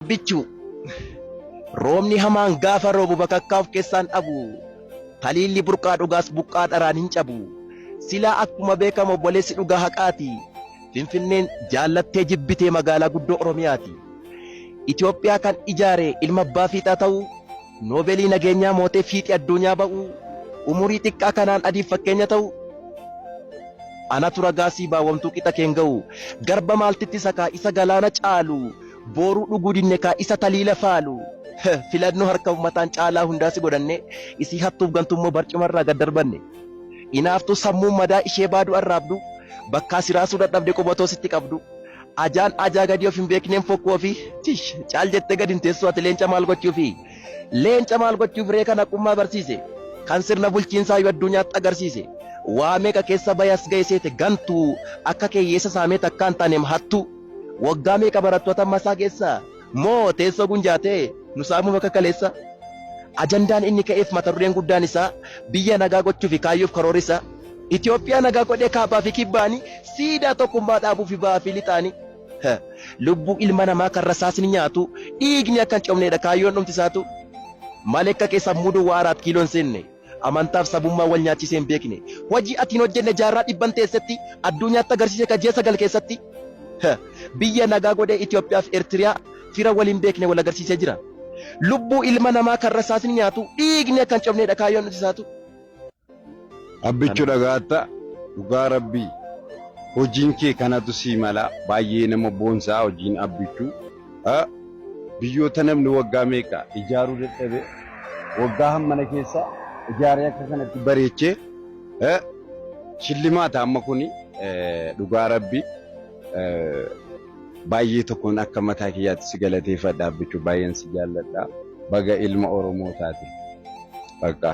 Bichu roobni hamaan gaafa roobu bakakkaaf keessaan dhabu taliilli burqaa dhugaas buqqaa dharaan hin cabu silaa akkuma beekamu obboleessi dhugaa haqaati Finfinneen jaallattee jibbitee magaalaa guddoo Oromiyaati Itoophiyaa kan ijaare ilma abbaa fiixaa ta'u noobeelii nageenyaa mootee fiixii addunyaa ba'u umurii xiqqaa kanaan adiif fakkeenya ta'u anatu ragaasii baawwamtuu qixa keen ga'u garba maaltitti sakaa isa galaana caalu boru dhuguu dinne kaa isa taliila faalu filannoo harka ummataan caalaa hundaasi godhanne isii hattuuf gantummoo barcumarraa gad darbanne inaaftu sammuu madaa ishee baadu arraabdu bakkaa siraasuu dadhabde qubatoo sitti qabdu ajaan ajaa gadi of hin beekneen fokkoo fi tish caal jettee gad hin teessu ati leenca maal gochuufi leenca maal gochuuf ree kan haqummaa barsiise kan sirna bulchiinsaa yoo addunyaatti agarsiise waa meeqa keessa bayas geesseete gantuu akka keeyyeessa saamee takkaan taaneem hattu waggaa meeqa barattoota masaa keessa moo teessoo gunjaatee nu saamuu bakka kaleessa ajandaan inni ka'eef mata dureen guddaan isaa biyya nagaa gochuu fi kaayyuuf karoorisa Itoophiyaa nagaa godhee kaabaa fi kibbaanii siidaa tokkummaa dhaabuu fi ba'aa fi lixaanii lubbuu ilma namaa kan rasaasni nyaatu dhiigni akka hin cabneedha kaayyoon dhumtisaatu malekka keessa muduu waaraat kiiloon seenne amantaaf sabummaa wal nyaachisee hin beekne hojii atiin hojjenne jaarraa dhibban teessetti addunyaatti agarsiise ka ji'a 9 keessatti biyya nagaa godhee Itoophiyaa fi Eertiriyaa fira waliin beekne wal agarsiisee jira lubbuu ilma namaa kan rasaasni nyaatu dhiigni akka hin cabneedha kaayyoon dhumtisaatu abbichu dhagaatta dhugaa rabbii hojiin kee kanatu sii mala baay'ee nama boonsaa hojiin abbichu biyyoota namni waggaa meeqa ijaaruu dadhabe waggaa hammana keessa ijaaree akka kanatti bareechee shillimaata amma kuni dhugaa rabbii baay'ee tokkoon akka mataa kiyyaatti si galateeffadha abbichu baay'een si jaalladha baga ilma Oromoo taate bakka